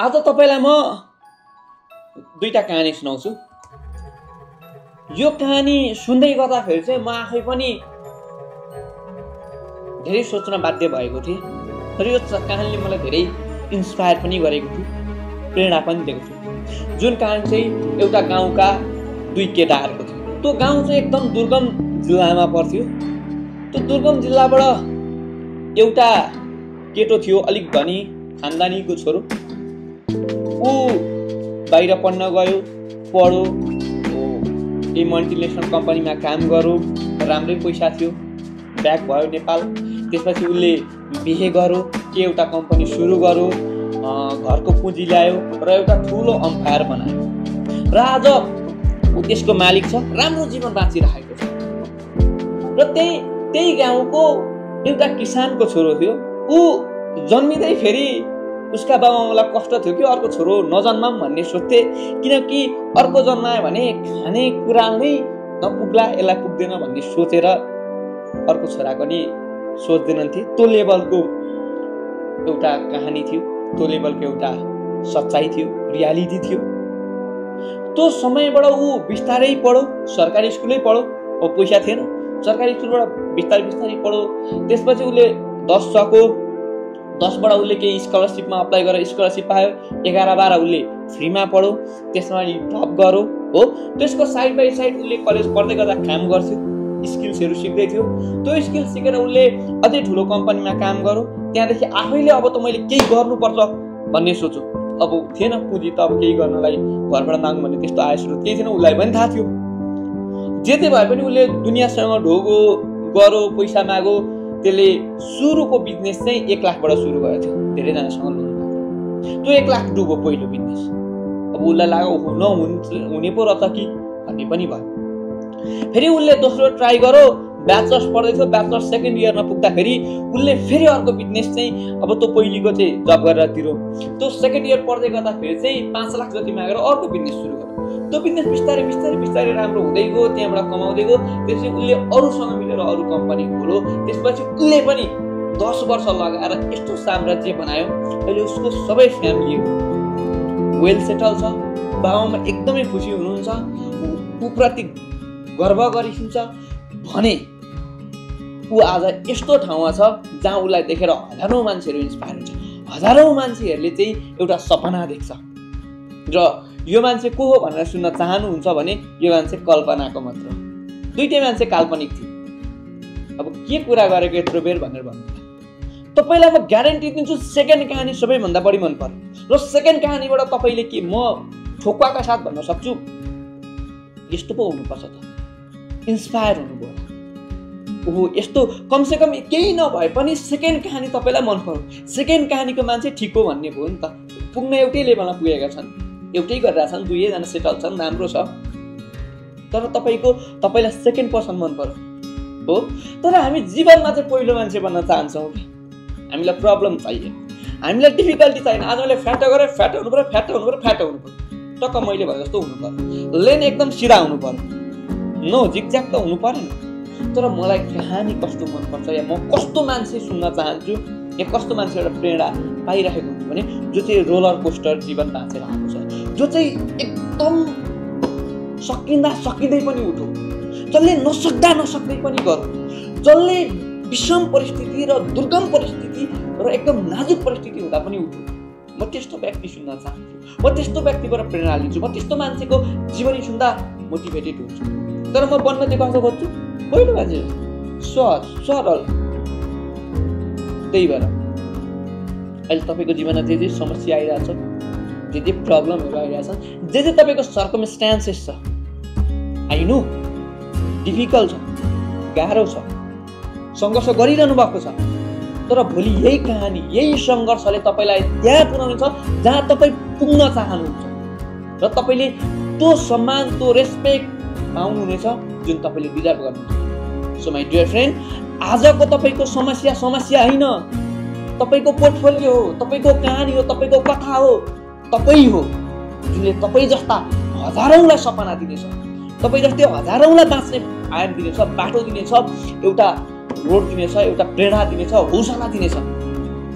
आज तपाईलाई म दुईटा कहानी सुनाउँछु। यो कहानी सुन्दै गर्दाखेरि चाहिँ म आफै पनि धेरै सोच्न बाध्य भएको थिएँ। तर यो कहानीले मलाई धेरै इन्स्पायर पनि गरेको थियो, प्रेरणा पनि दिएको थियो। जुन कहानी चाहिँ एउटा गाउँका दुई केटाहरूको थियो। त्यो गाउँ चाहिँ एकदम दुर्गम जिल्लामा पर्थ्यो। त्यो दुर्गम जिल्लाबाट एउटा केटो थियो, अलिक धनी खानदानीको छोरो। ऊ बाहिर पढ्न गयो, पढ्यो, केही मल्टिनेसनल कम्पनीमा काम गर्यो, राम्रै पैसा थियो, ब्याक भयो नेपाल। त्यसपछि उसले बिहे गर्यो, के एउटा कम्पनी सुरु गर्यो, घरको पुँजी ल्यायो र एउटा ठुलो अम्पायर बनायो र आज ऊ त्यसको मालिक छ, राम्रो जीवन बाँचिरहेको छ। र त्यही गाउँको एउटा किसानको छोरो थियो। ऊ जन्मिँदै फेरि उसका बाबाआमालाई कष्ट थियो कि अर्को छोरो नजन्माम भन्ने सोध्थे, किनकि अर्को जन्मायो भने खाने कुरा नै नपुग्ला, यसलाई पुग्दैन भन्ने सोचेर अर्को छोराको नि सोच्दैनथे। त्यो लेभलको एउटा कहानी थियो, त्यो लेभलको एउटा सच्चाइ थियो, रियालिटी थियो। त्यो समयबाट ऊ बिस्तारै पढ्यो, सरकारी स्कुलै पढ्यो, पैसा थिएन, सरकारी स्कुलबाट बिस्तारै पढ्यो। त्यसपछि उसले 10 सको, 10बाट उसले केही स्कलरसिपमा अप्लाई गरेर स्कलरसिप पायो। 11-12 उसले फ्रीमा पढ्यो, त्यसमा टप गर्यो हो। त्यसको साइड बाई साइड उसले कलेज पढ्दै गर्दा काम गर्थ्यो, स्किल्सहरू सिक्दै थियो। त्यो स्किल सिकेर उसले अझै ठुलो कम्पनीमा काम गर्यो। त्यहाँदेखि आफैले अब त मैले केही गर्नुपर्छ भन्ने सोच्यो। अब थिएन पुँजी, त अब केही गर्नलाई घरबाट माग्नु भन्ने त्यस्तो आय स्रोत केही थिएन, उसलाई पनि थाहा थियो। जे भए पनि उसले दुनियाँसँग ढोगो गर्यो, पैसा माग्यो। त्यसले सुरुको बिजनेस चाहिँ 1 लाखबाट सुरु गरेको थियो, धेरैजनासँग लोन माग्यो। त्यो 1 लाख डुब्यो पहिलो बिजनेस। अब उसलाई लाग्यो हुने पो रहेछ कि भन्ने पनि भयो। फेरि उसले दोस्रो ट्राई गर्यो, ब्याचलर्स पढ्दै थियो। ब्याचलर्स सेकेन्ड इयरमा पुग्दाखेरि उसले फेरि अर्को बिजनेस चाहिँ अब त्यो पहिलेको चाहिँ जब गरेर तिरो। त्यो सेकेन्ड इयर पढ्दै गर्दाखेरि चाहिँ 5 लाख जति मागेर अर्को बिजनेस सुरु गर्यो। त्यो बिजनेस बिस्तारै राम्रो हुँदै गयो, त्यहाँबाट कमाउँदै गयो। त्यसपछि उसले अरूसँग मिलेर अरू कम्पनी खोल्यो। त्यसपछि उसले पनि 10 वर्ष लगाएर यस्तो साम्राज्य बनायो। अहिले उसको सबै फ्यामिली वेल सेटल छ, बाबामा एकदमै खुसी हुनुहुन्छ, ऊप्रति गर्व गरिन्छ भने ऊ आज यस्तो ठाउँमा छ जहाँ उसलाई देखेर हजारौँ मान्छेहरू इन्स्पायर हुन्छ। हजारौँ मान्छेहरूले चाहिँ एउटा सपना देख्छ। र यो मान्छे को हो भनेर सुन्न चाहनुहुन्छ भने यो मान्छे कल्पनाको मात्र। दुईटै मान्छे काल्पनिक थिए। अब के कुरा गरेको यत्रो बेर भनेर भन्नु, तपाईँलाई म ग्यारेन्टी दिन्छु सेकेन्ड कहानी सबैभन्दा बढी मन पर्यो। र सेकेन्ड कहानीबाट तपाईँले के म ठोक्वाका साथ भन्न सक्छु, यस्तो पो हुनुपर्छ त, इन्स्पायर हुनुभयो। ओहो, यस्तो कमसेकम केही नभए पनि सेकेन्ड कहानी तपाईँलाई मन पर्यो। सेकेन्ड कहानीको मान्छे ठिक हो भन्ने भयो नि त। पुग्न एउटै लेभलमा पुगेका छन्, एउटै गरिरहेछन्, दुवैजना सेटल छन्, राम्रो छ। तर तपाईँलाई सेकेन्ड पर्सन मन पर्यो हो। तर हामी जीवनमा चाहिँ पहिलो मान्छे बन्न चाहन्छौँ कि हामीलाई प्रब्लम चाहियो, हामीलाई डिफिकल्टी चाहिएन। आज मैले फ्याट गरेँ, फ्याट हुनु पऱ्यो। टक्क मैले भने जस्तो हुनु पर्यो, लेन एकदम सिधा हुनु पर्यो, नो जिगज्याग त हुनु परेन। तर मलाई कहानी कस्तो मनपर्छ, या म कस्तो मान्छे सुन्न चाहन्छु, या कस्तो मान्छेबाट प्रेरणा पाइरहेको हुन्छु भने जो चाहिँ रोलर कोस्टर जीवन बाँचेर आएको छ, जो चाहिँ एकदम सकिँदै पनि उठो, जसले नसक्दै पनि गरौँ, जसले विषम परिस्थिति र दुर्गम परिस्थिति र एकदम नाजुक परिस्थिति हुँदा पनि उठो। म त्यस्तो व्यक्ति सुन्न चाहन्छु, म त्यस्तो व्यक्तिबाट प्रेरणा लिन्छु, म त्यस्तो मान्छेको जीवनी सुन्दा मोटिभेटेड हुन्छु। तर म बन्न चाहिँ कस्तो खोज्छु, पहिलो मान्छे सहज सरल। त्यही भएर अहिले तपाईँको जीवनमा जे समस्या आइरहेछ, जे प्रब्लमहरू आइरहेछ, जे तपाईँको सर्कमस्टान्सेस छ, आई नो डिफिकल्ट छ, गाह्रो छ, सङ्घर्ष गरिरहनु भएको छ। तर भोलि यही कहानी, यही सङ्घर्षले तपाईँलाई त्यहाँ पुर्याउनेछ जहाँ तपाईँ पुग्न चाहनुहुन्छ। र तपाईँले त्यो सम्मान, त्यो रेस्पेक्ट पाउनुहुनेछ जुन तपाईँले डिजर्भ गर्नुहुन्छ। सो माई डियर फ्रेन्ड, आजको तपाईँको समस्या होइन, तपाईँको पोर्टफोलियो हो, तपाईँको कहानी हो, तपाईँको कथा हो, तपाईँ हो जुनले तपाईँ जस्ता हजारौँलाई सपना दिनेछ, तपाईँ जस्तै हजारौँलाई बाँच्ने आयाम दिनेछ, बाटो दिनेछ, एउटा रोड दिनेछ, एउटा प्रेरणा दिनेछ, हौसला दिनेछ।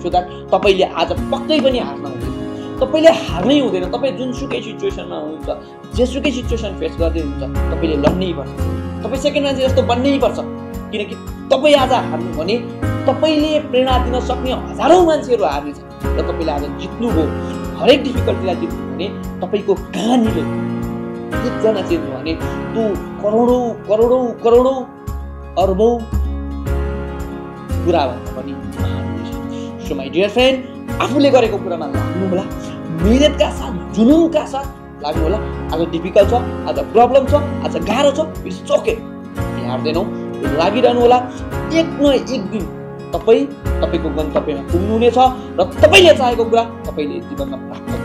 सो द्याट तपाईँले आज पक्कै पनि हार्न हुँदैन। तपाईँले हार्नै हुँदैन। तपाईँ जुनसुकै सिचुएसनमा हुनुहुन्छ, जेसुकै सिचुएसन फेस गर्दै हुनुहुन्छ, तपाईँले लड्नै पर्छ। तपाईँ सेकेन्ड मान्छे जस्तो बन्नै पर्छ। किनकि तपाईँ आज हार्नु भने तपाईँले प्रेरणा दिन सक्ने हजारौँ मान्छेहरू हार्नेछ र तपाईँले आज जित्नुभयो। हरेक डिफिकल्टीलाई जित्नु भने तपाईँको कहानीले एकजना चेन्ज भयो भने त्यो करोडौँ करोडौँ करोडौँ अर्बौँ कुराभन्दा पनि महान हुन्छ। सो माई डियर फ्रेन्ड, आफूले गरेको कुरामा लाग्नु होला, मेहनतका साथ, जुनुनका साथ लाग्नु होला। आज डिफिकल्ट छ, आज प्रब्लम छ, आज गाह्रो छ, इट्स ओके, हार्दैनौँ, लागिरहनु होला। एक न एक दिन तपाईँ तपाईँको गन्तव्यमा पुग्नुहुनेछ र तपाईँले चाहेको कुरा तपाईँले जीवनमा प्राप्त